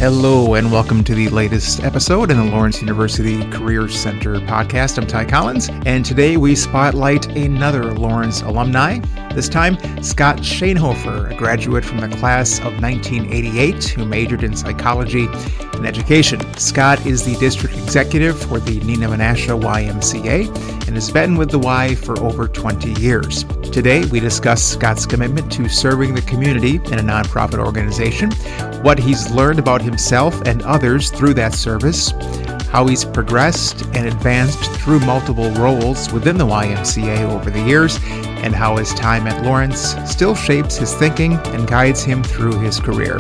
Hello, and welcome to the latest episode in the Lawrence University Career Center podcast. I'm Ty Collins, and today we spotlight another Lawrence alumni. This time, Scott Schanhofer, a graduate from the class of 1988 who majored in psychology and education. Scott is the district executive for the Nina Menasha YMCA and has been with the Y for over 20 years. Today, we discuss Scott's commitment to serving the community in a nonprofit organization, what he's learned about himself and others through that service, how he's progressed and advanced through multiple roles within the YMCA over the years, and how his time at Lawrence still shapes his thinking and guides him through his career.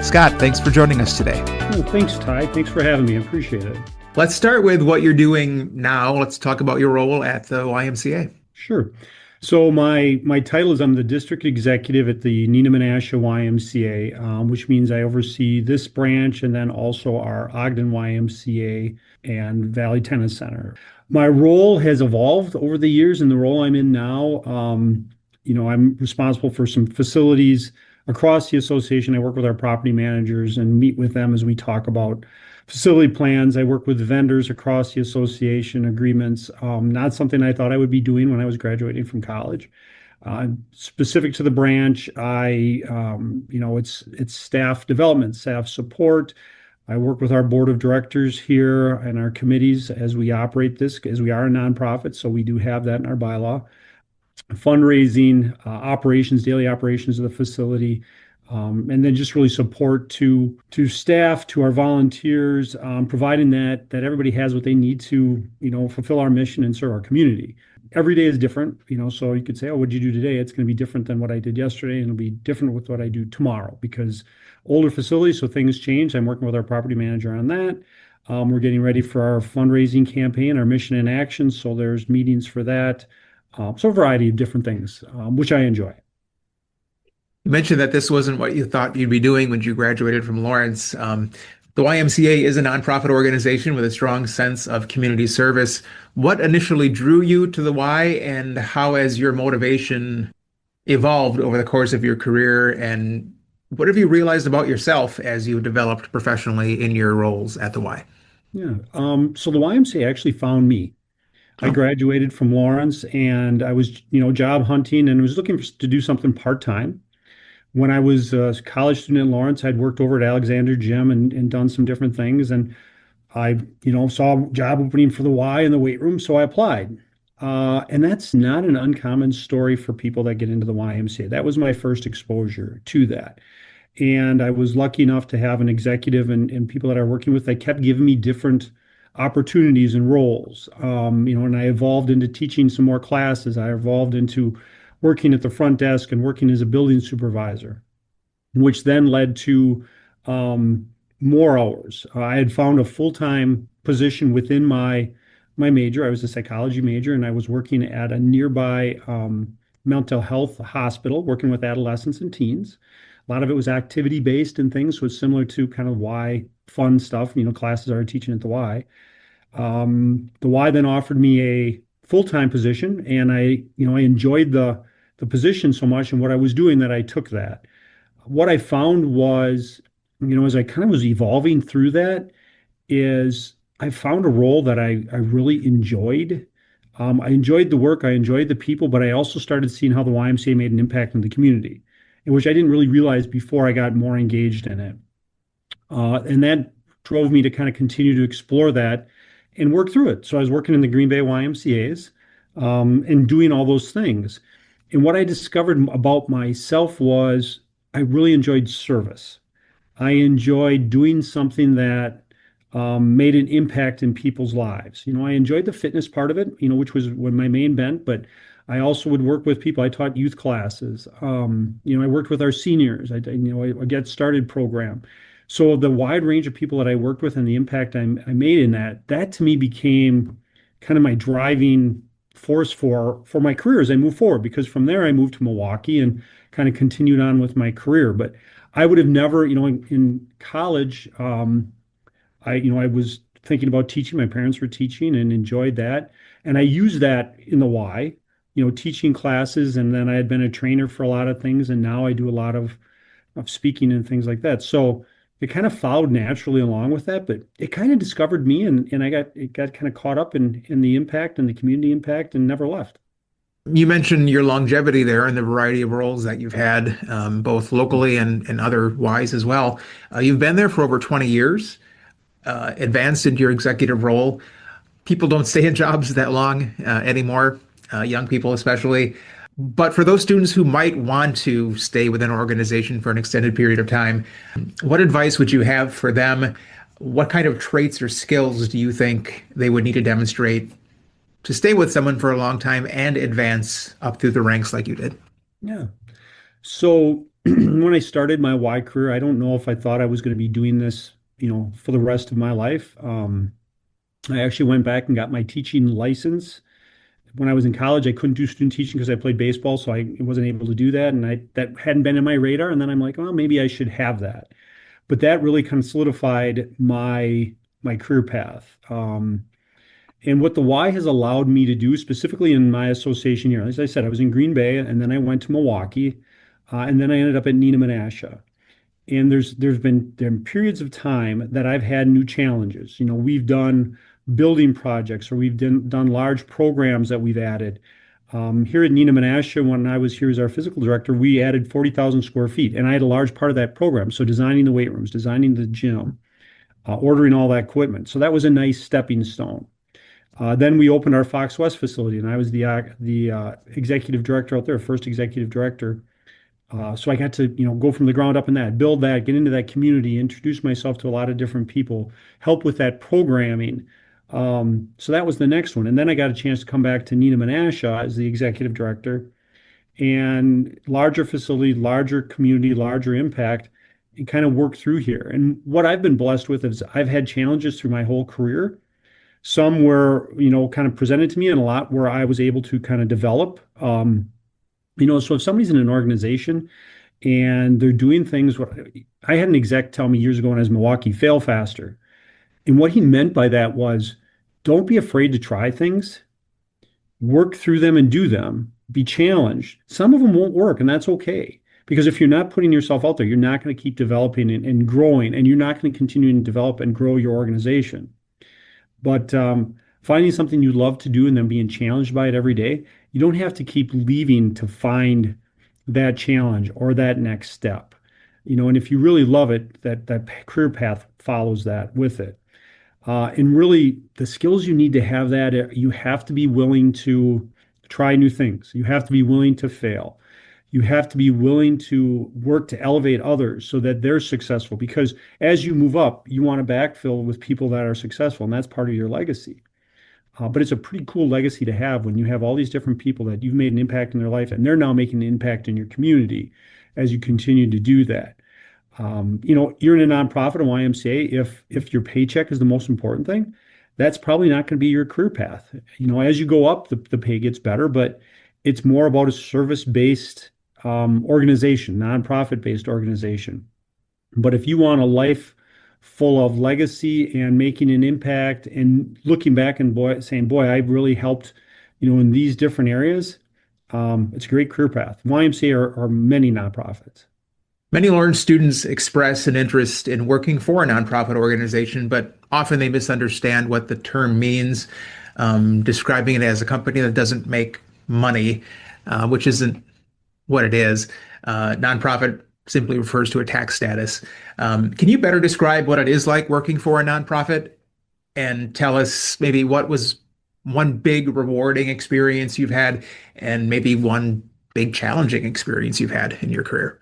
Scott, thanks for joining us today. Oh, thanks, Ty. Thanks for having me. I appreciate it. Let's start with what you're doing now. Let's talk about your role at the YMCA. Sure. So my title is I'm the district executive at the Nina Menasha YMCA, which means I oversee this branch and then also our Ogden YMCA and Valley Tennis Center. My role has evolved over the years, and the role I'm in now, I'm responsible for some facilities across the association. I work with our property managers and meet with them as we talk about facility plans. I work with vendors across the association agreements. Not something I thought I would be doing when I was graduating from college. Specific to the branch, it's staff development, staff support. I work with our board of directors here and our committees as we operate this, as we are a nonprofit, so we do have that in our bylaw. Fundraising, operations, daily operations of the facility, and then just really support to staff, to our volunteers, providing that everybody has what they need to, fulfill our mission and serve our community. Every day is different, so you could say, oh, what'd you do today? It's going to be different than what I did yesterday, and it'll be different with what I do tomorrow because older facilities, so things change. I'm working with our property manager on that. We're getting ready for our fundraising campaign, our mission in action, so there's meetings for that. So a variety of different things, which I enjoy. You mentioned that this wasn't what you thought you'd be doing when you graduated from Lawrence. The YMCA is a nonprofit organization with a strong sense of community service. What initially drew you to the Y, and how has your motivation evolved over the course of your career? And what have you realized about yourself as you developed professionally in your roles at the Y? Yeah. So the YMCA actually found me. I graduated from Lawrence and I was, job hunting and was looking to do something part-time. When I was a college student at Lawrence, I'd worked over at Alexander Gym and done some different things. And I, saw a job opening for the Y in the weight room, so I applied. And that's not an uncommon story for people that get into the YMCA. That was my first exposure to that. And I was lucky enough to have an executive and people that I were working with that kept giving me different opportunities and roles. And I evolved into teaching some more classes. I evolved into working at the front desk and working as a building supervisor, which then led to more hours. I had found a full-time position within my major. I was a psychology major, and I was working at a nearby mental health hospital, working with adolescents and teens. A lot of it was activity-based and things, so it's similar to kind of Y fun stuff, classes I was teaching at the Y. The Y then offered me a full-time position, and I enjoyed the position so much and what I was doing that I took that. What I found was, as I kind of was evolving through that, is I found a role that I really enjoyed. I enjoyed the work, I enjoyed the people, but I also started seeing how the YMCA made an impact in the community, in which I didn't really realize before I got more engaged in it. And that drove me to kind of continue to explore that and work through it. So I was working in the Green Bay YMCA's and doing all those things. And what I discovered about myself was I really enjoyed service. I enjoyed doing something that made an impact in people's lives. I enjoyed the fitness part of it, which was my main bent, but I also would work with people. I taught youth classes. I worked with our seniors. I Get Started program. So the wide range of people that I worked with and the impact I made in that to me became kind of my driving force for my career as I move forward. Because from there I moved to Milwaukee and kind of continued on with my career. But I would have never, in college, I was thinking about teaching. My parents were teaching and enjoyed that, and I used that in the Y, teaching classes, and then I had been a trainer for a lot of things, and now I do a lot of speaking and things like that. So it kind of followed naturally along with that, but it kind of discovered me and it got kind of caught up in the impact and the community impact and never left. You mentioned your longevity there and the variety of roles that you've had, both locally and otherwise as well. You've been there for over 20 years, advanced into your executive role. People don't stay in jobs that long anymore, young people especially. But for those students who might want to stay with an organization for an extended period of time, what advice would you have for them? What kind of traits or skills do you think they would need to demonstrate to stay with someone for a long time and advance up through the ranks like you did? Yeah. So when I started my Y career, I don't know if I thought I was going to be doing this, for the rest of my life. I actually went back and got my teaching license. When I was in college, I couldn't do student teaching because I played baseball, so I wasn't able to do that, and I that hadn't been in my radar. And then I'm like, well, maybe I should have that. But that really kind of solidified my career path. And what the Y has allowed me to do, specifically in my association year, as I said, I was in Green Bay, and then I went to Milwaukee, and then I ended up at Neenah Menasha. And there been periods of time that I've had new challenges. We've done building projects or we've done large programs that we've added. Here at Neenah Menasha, when I was here as our physical director, we added 40,000 square feet, and I had a large part of that program. So designing the weight rooms, designing the gym, ordering all that equipment. So that was a nice stepping stone. Then we opened our Fox West facility, and I was the executive director out there, first executive director. So I got to, go from the ground up in that, build that, get into that community, introduce myself to a lot of different people, help with that programming. So that was the next one. And then I got a chance to come back to Neenah Menasha as the executive director and larger facility, larger community, larger impact, and kind of work through here. And what I've been blessed with is I've had challenges through my whole career. Some were, kind of presented to me, and a lot where I was able to kind of develop. So if somebody's in an organization and they're doing things, what I had an exec tell me years ago when I was in Milwaukee, fail faster. And what he meant by that was don't be afraid to try things, work through them and do them, be challenged. Some of them won't work, and that's okay. Because if you're not putting yourself out there, you're not going to keep developing and growing, and you're not going to continue to develop and grow your organization. But finding something you love to do and then being challenged by it every day, you don't have to keep leaving to find that challenge or that next step. And if you really love it, that career path follows that with it. And really, the skills you need to have that, you have to be willing to try new things. You have to be willing to fail. You have to be willing to work to elevate others so that they're successful. Because as you move up, you want to backfill with people that are successful, and that's part of your legacy. But it's a pretty cool legacy to have when you have all these different people that you've made an impact in their life, and they're now making an impact in your community as you continue to do that. You're in a nonprofit, a YMCA. If your paycheck is the most important thing, that's probably not going to be your career path. As you go up, the pay gets better, but it's more about a service-based organization, nonprofit-based organization. But if you want a life full of legacy and making an impact and looking back and saying, boy, I've really helped, in these different areas, it's a great career path. YMCA are many nonprofits. Many Lawrence students express an interest in working for a nonprofit organization, but often they misunderstand what the term means, describing it as a company that doesn't make money, which isn't what it is. Nonprofit simply refers to a tax status. Can you better describe what it is like working for a nonprofit and tell us maybe what was one big rewarding experience you've had and maybe one big challenging experience you've had in your career?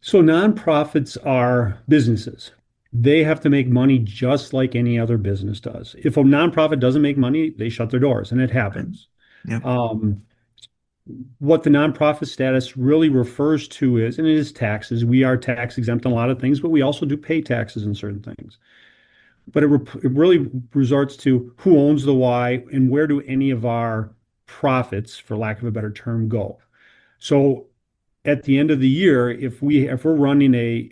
So nonprofits are businesses. They have to make money just like any other business does. If a nonprofit doesn't make money, they shut their doors, and it happens. Yeah. What the nonprofit status really refers to is, and it is taxes. We are tax exempt on a lot of things, but we also do pay taxes in certain things. But it really resorts to who owns the Y and where do any of our profits, for lack of a better term, go. So at the end of the year, if we're running a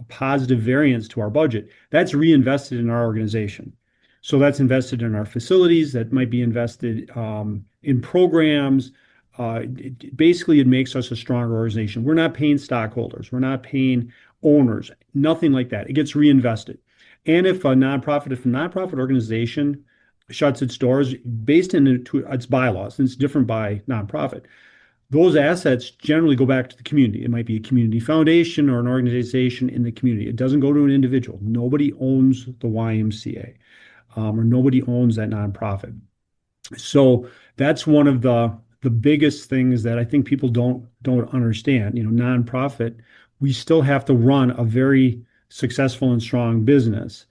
positive variance to our budget, that's reinvested in our organization. So that's invested in our facilities. That might be invested in programs. Basically, it makes us a stronger organization. We're not paying stockholders. We're not paying owners, nothing like that. It gets reinvested. And if a nonprofit organization shuts its doors based on its bylaws, and it's different by nonprofit, those assets generally go back to the community. It might be a community foundation or an organization in the community. It doesn't go to an individual. Nobody owns the YMCA, or nobody owns that nonprofit. So that's one of the biggest things that I think people don't understand. Nonprofit, we still have to run a very successful and strong business.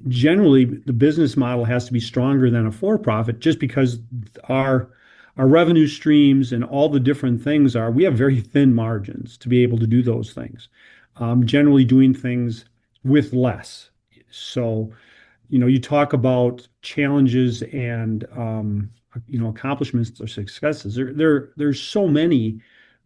Generally, the business model has to be stronger than a for-profit, just because our our revenue streams and all the different things we have very thin margins to be able to do those things. Generally doing things with less. So you talk about challenges and accomplishments or successes. There's so many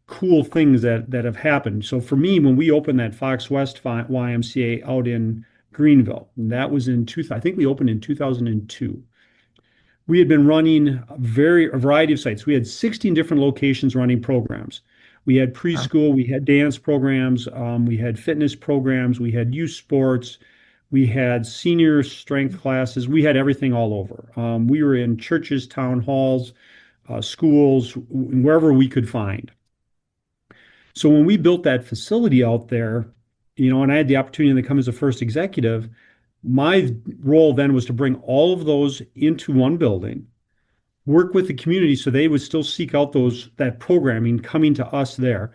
cool things that have happened. So for me, when we opened that Fox West YMCA out in Greenville, and that was I think we opened in 2002. We had been running a variety of sites. We had 16 different locations running programs. We had Wow. preschool, we had dance programs, we had fitness programs, we had youth sports, we had senior strength classes. We had everything all over. We were in churches, town halls, schools, wherever we could find. So when we built that facility out there, and I had the opportunity to come as a first executive, my role then was to bring all of those into one building, work with the community so they would still seek out that programming coming to us there,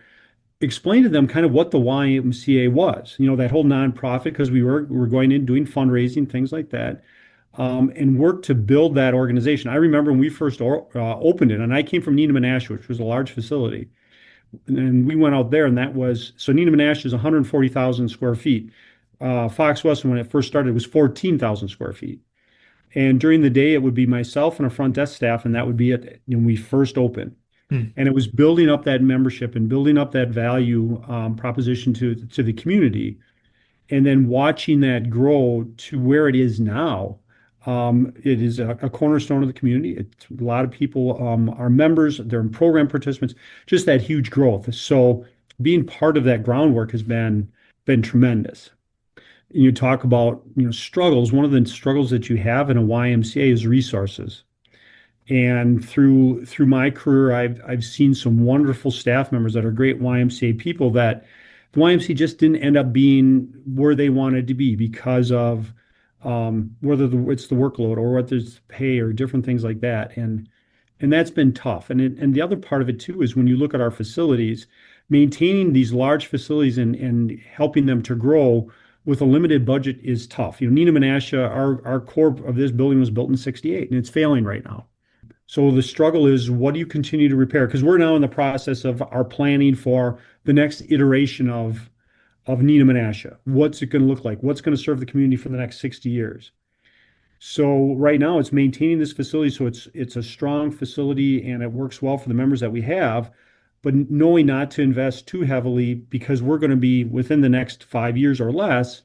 explain to them kind of what the YMCA was, that whole nonprofit, because we were going in doing fundraising, things like that, and work to build that organization. I remember when we first opened it, and I came from Neenah Menasha, which was a large facility, and we went out there, and so Neenah Menasha is 140,000 square feet. Fox West, when it first started, was 14,000 square feet. And during the day, it would be myself and a front desk staff, and that would be it when we first opened. Hmm. And it was building up that membership and building up that value proposition to the community, and then watching that grow to where it is now. It is a cornerstone of the community. A lot of people are members, they're program participants, just that huge growth. So being part of that groundwork has been tremendous. You talk about struggles. One of the struggles that you have in a YMCA is resources. And through my career, I've seen some wonderful staff members that are great YMCA people that the YMCA just didn't end up being where they wanted to be because of whether it's the workload or whether it's pay or different things like that. And that's been tough. And the other part of it too is when you look at our facilities, maintaining these large facilities and helping them to grow with a limited budget is tough. Neenah Menasha, our core of this building was built in '68, and it's failing right now. So the struggle is, what do you continue to repair? Because we're now in the process of our planning for the next iteration of Neenah Menasha. What's it going to look like? What's going to serve the community for the next 60 years? So right now it's maintaining this facility so it's a strong facility and it works well for the members that we have, but knowing not to invest too heavily because we're going to be within the next 5 years or less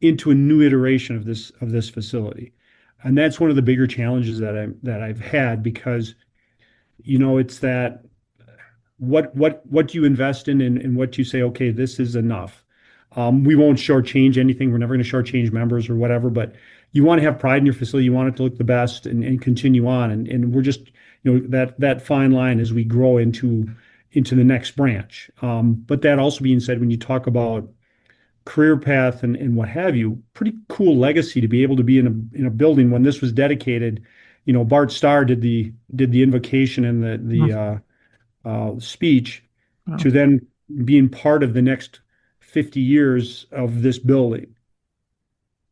into a new iteration of this facility. And that's one of the bigger challenges that I've had because it's that what do you invest in and what you say, okay, this is enough. We won't shortchange anything. We're never going to shortchange members or whatever, but you want to have pride in your facility. You want it to look the best and continue on. And we're just, that fine line as we grow into the next branch. But that also being said, when you talk about career path and what have you, pretty cool legacy to be able to be in a building when this was dedicated. Bart Starr did the invocation and the speech Wow. to then being part of the next 50 years of this building.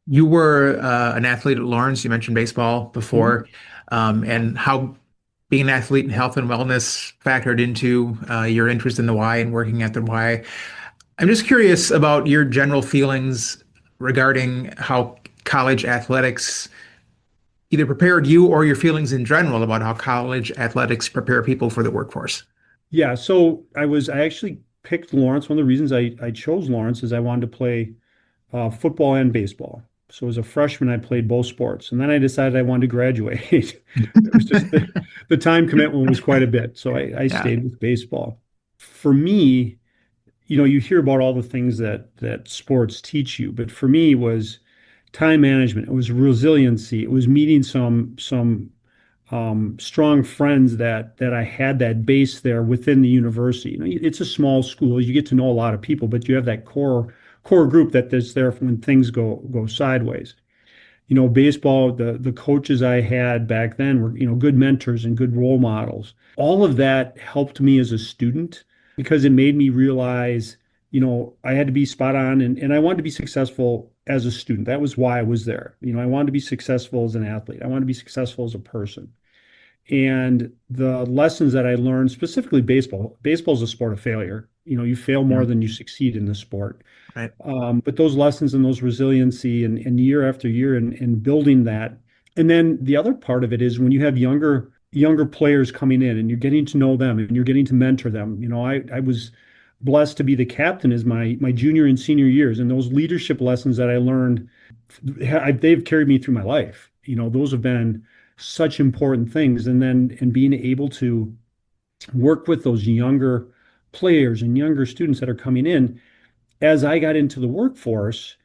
You were an athlete at Lawrence. You mentioned baseball Mhm. before, and how being an athlete and health and wellness factored into your interest in the Y and working at the Y. I'm just curious about your general feelings regarding how college athletics either prepared you or your feelings in general about how college athletics prepare people for the workforce. Yeah, so I actually picked Lawrence. One of the reasons I chose Lawrence is I wanted to play football and baseball. So as a freshman, I played both sports, and then I decided I wanted to graduate. It was just the time commitment was quite a bit, so I Yeah. stayed with baseball. For me, you hear about all the things that sports teach you, but for me, it was time management. It was resiliency. It was meeting some strong friends that I had that base there within the university. It's a small school. You get to know a lot of people, but you have that core group that's there when things go sideways. Baseball, the coaches I had back then were, good mentors and good role models. All of that helped me as a student because it made me realize, I had to be spot on and I wanted to be successful as a student. That was why I was there. I wanted to be successful as an athlete. I wanted to be successful as a person. And the lessons that I learned, specifically baseball is a sport of failure. You fail Yeah. more than you succeed in the sport. Right. But those lessons and those resiliency and year after year and building that. And then the other part of it is when you have younger players coming in and you're getting to know them and you're getting to mentor them. I was blessed to be the captain as my junior and senior years. And those leadership lessons that I learned, they've carried me through my life. Those have been such important things. And being able to work with those younger players and younger students that are coming in as I got into the workforce,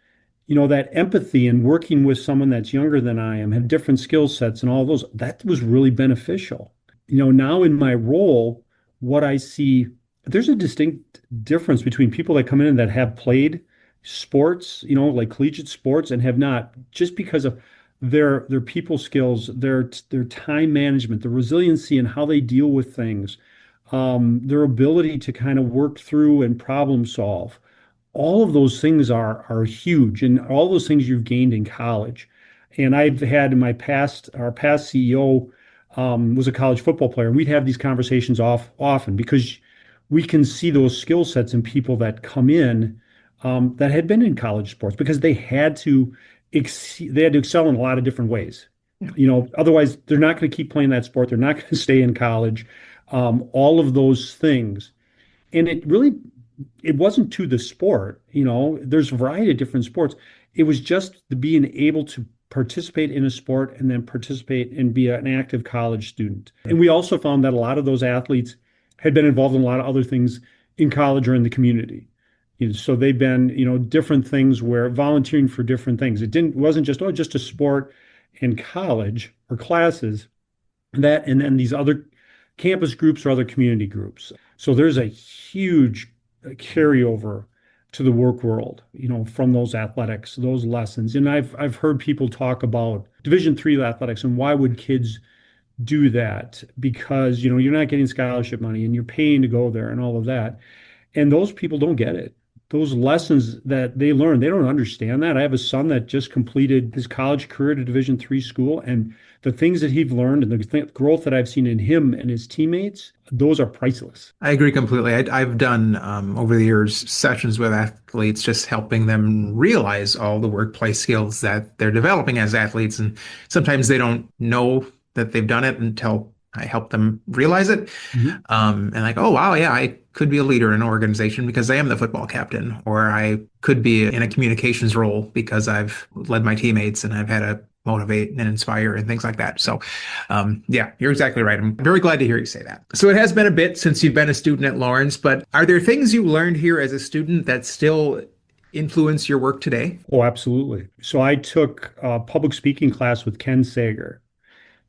that empathy and working with someone that's younger than I am, have different skill sets and all those, that was really beneficial. Now in my role, what I see, there's a distinct difference between people that come in that have played sports, like collegiate sports, and have not, just because of their people skills, their time management, the resiliency and how they deal with things, their ability to kind of work through and problem solve. All of those things are huge, and all those things you've gained in college. And I've had in my past, our past CEO was a college football player, and we'd have these conversations often because we can see those skill sets in people that come in that had been in college sports because they had to excel in a lot of different ways. Yeah. Otherwise they're not going to keep playing that sport. They're not going to stay in college. All of those things, and it wasn't to the sport. There's a variety of different sports. It was just the being able to participate in a sport and then participate and be an active college student. And we also found that a lot of those athletes had been involved in a lot of other things in college or in the community. So they've been, different things where volunteering for different things. It wasn't just a sport in college or classes that, and then these other campus groups or other community groups. So there's a huge carryover to the work world, from those athletics, those lessons. And I've heard people talk about Division III athletics and why would kids do that? Because, you're not getting scholarship money and you're paying to go there and all of that. And those people don't get it. Those lessons that they learn, they don't understand that. I have a son that just completed his college career at a Division III school, and the things that he's learned and the growth that I've seen in him and his teammates, those are priceless. I agree completely. I've done over the years sessions with athletes, just helping them realize all the workplace skills that they're developing as athletes. And sometimes they don't know that they've done it until I help them realize it. Mhm. And like, oh, wow, yeah, I could be a leader in an organization because I am the football captain, or I could be in a communications role because I've led my teammates and I've had to motivate and inspire and things like that. So, yeah, you're exactly right. I'm very glad to hear you say that. So it has been a bit since you've been a student at Lawrence, but are there things you learned here as a student that still influence your work today? Oh, absolutely. So I took a public speaking class with Ken Sager,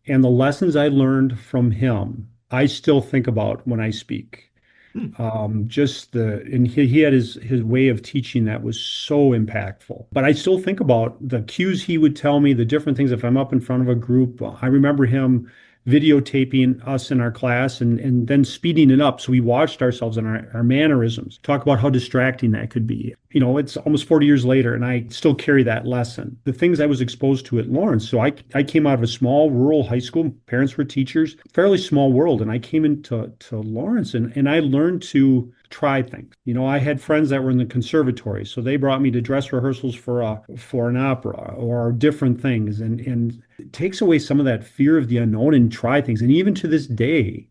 and the lessons I learned from him, I still think about when I speak. Hmm. And he had his way of teaching that was so impactful. But I still think about the cues he would tell me, the different things if I'm up in front of a group. I remember him videotaping us in our class and then speeding it up so we watched ourselves and our mannerisms. Talk about how distracting that could be. It's almost 40 years later and I still carry that lesson. The things I was exposed to at Lawrence. So I came out of a small rural high school. Parents were teachers, fairly small world. And I came into Lawrence and I learned to try things. I had friends that were in the conservatory, so they brought me to dress rehearsals for an opera or different things, and it takes away some of that fear of the unknown and try things. And even to this day,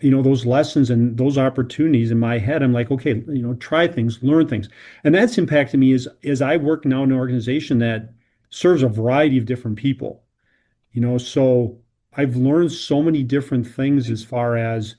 those lessons and those opportunities in my head, I'm like, okay, try things, learn things, and that's impacted me as I work now in an organization that serves a variety of different people. So I've learned so many different things as far as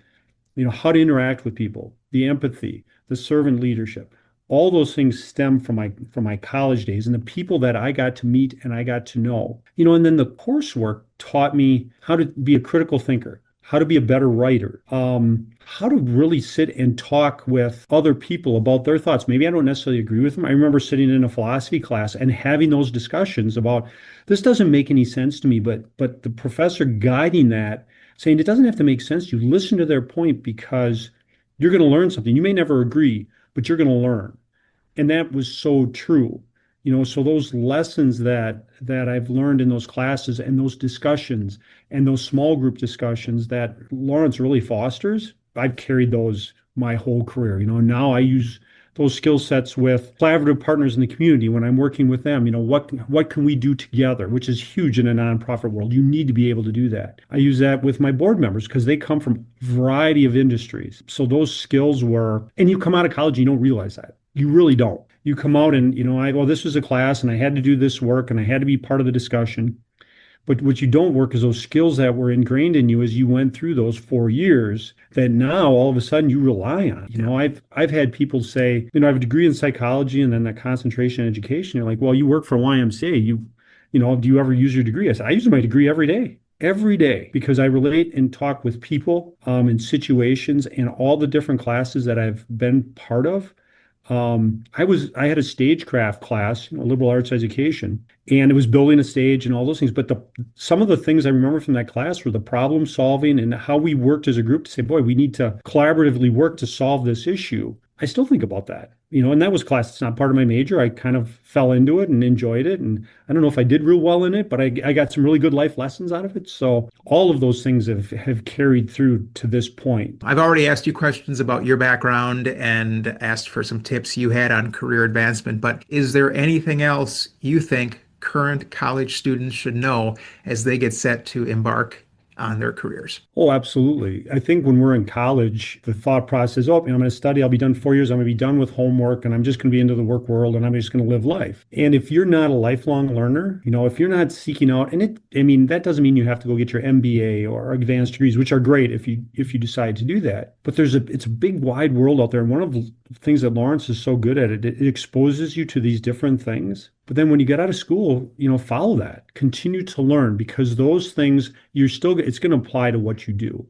how to interact with people, the empathy, the servant leadership. All those things stem from my college days and the people that I got to meet and I got to know. And then the coursework taught me how to be a critical thinker, how to be a better writer, how to really sit and talk with other people about their thoughts. Maybe I don't necessarily agree with them. I remember sitting in a philosophy class and having those discussions about this doesn't make any sense to me, but the professor guiding that, saying it doesn't have to make sense to you. Listen to their point because you're going to learn something. You may never agree, but you're going to learn. And that was so true. So those lessons that I've learned in those classes and those discussions and those small group discussions that Lawrence really fosters, I've carried those my whole career. Now I use those skill sets with collaborative partners in the community when I'm working with them. What can we do together, which is huge in a nonprofit world. You need to be able to do that. I use that with my board members because they come from a variety of industries. So those skills and you come out of college, you don't realize that. You really don't. You come out and, this was a class and I had to do this work and I had to be part of the discussion. But what you don't work is those skills that were ingrained in you as you went through those 4 years that now all of a sudden you rely on. I've had people say, I have a degree in psychology and then that concentration in education. You're like, well, you work for YMCA. Do you ever use your degree? I said, I use my degree every day, because I relate and talk with people in situations and all the different classes that I've been part of. I had a stagecraft class, liberal arts education, and it was building a stage and all those things. But some of the things I remember from that class were the problem solving and how we worked as a group to say, boy, we need to collaboratively work to solve this issue. I still think about that, and that was class. It's not part of my major. I kind of fell into it and enjoyed it. And I don't know if I did real well in it, but I got some really good life lessons out of it. So all of those things have carried through to this point. I've already asked you questions about your background and asked for some tips you had on career advancement, but is there anything else you think current college students should know as they get set to embark on their careers? Oh, absolutely. I think when we're in college, the thought process, I'm going to study, I'll be done 4 years, I'm going to be done with homework, and I'm just going to be into the work world, and I'm just going to live life. And if you're not a lifelong learner, if you're not seeking out, that doesn't mean you have to go get your MBA or advanced degrees, which are great if you decide to do that. But it's a big, wide world out there. And one of the things that Lawrence is so good at, it exposes you to these different things. But then when you get out of school, follow that, continue to learn, because those things it's going to apply to what you do.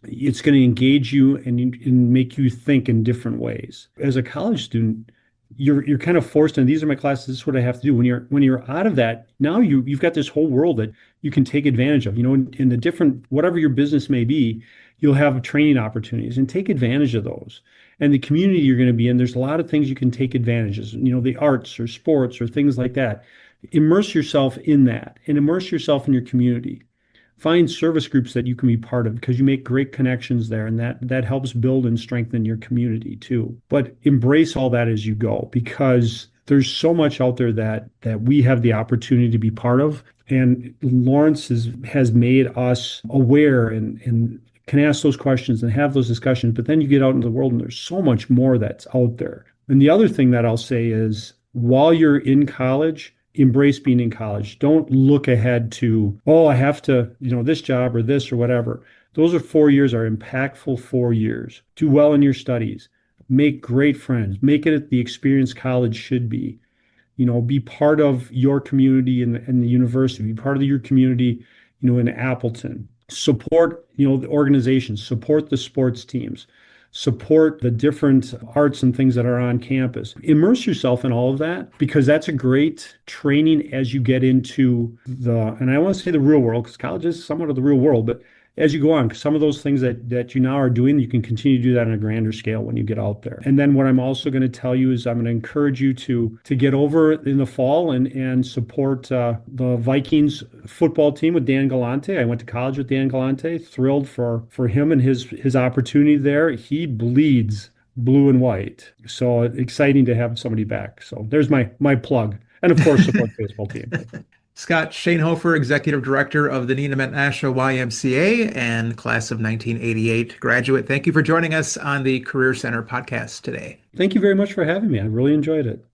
It's going to engage you and make you think in different ways. As a college student, you're kind of forced, and these are my classes, this is what I have to do. When you're out of that, now you've got this whole world that you can take advantage of. In the different, whatever your business may be, you'll have training opportunities, and take advantage of those. And the community you're going to be in, there's a lot of things you can take advantages, the arts or sports or things like that. Immerse yourself in that and immerse yourself in your community. Find service groups that you can be part of, because you make great connections there, and that helps build and strengthen your community too. But embrace all that as you go, because there's so much out there that we have the opportunity to be part of. And Lawrence has made us aware and can ask those questions and have those discussions. But then you get out into the world and there's so much more that's out there. And the other thing that I'll say is, while you're in college, embrace being in college. Don't look ahead to, I have to, this job or this or whatever. Those 4 years are impactful 4 years. Do well in your studies. Make great friends. Make it the experience college should be. Be part of your community in the university. Be part of your community, in Appleton. Support, the organizations. Support the sports teams. Support the different arts and things that are on campus. Immerse yourself in all of that, because that's a great training as you get into and I want to say the real world, because college is somewhat of the real world, but as you go on, some of those things that you now are doing, you can continue to do that on a grander scale when you get out there. And then what I'm also going to tell you is I'm going to encourage you to get over in the fall and support the Vikings football team with Dan Galante. I went to college with Dan Galante. Thrilled for him and his opportunity there. He bleeds blue and white. So exciting to have somebody back. So there's my plug. And of course, support the baseball team. Scott Schanhofer, Executive Director of the Neenah National YMCA and class of 1988 graduate. Thank you for joining us on the Career Center podcast today. Thank you very much for having me. I really enjoyed it.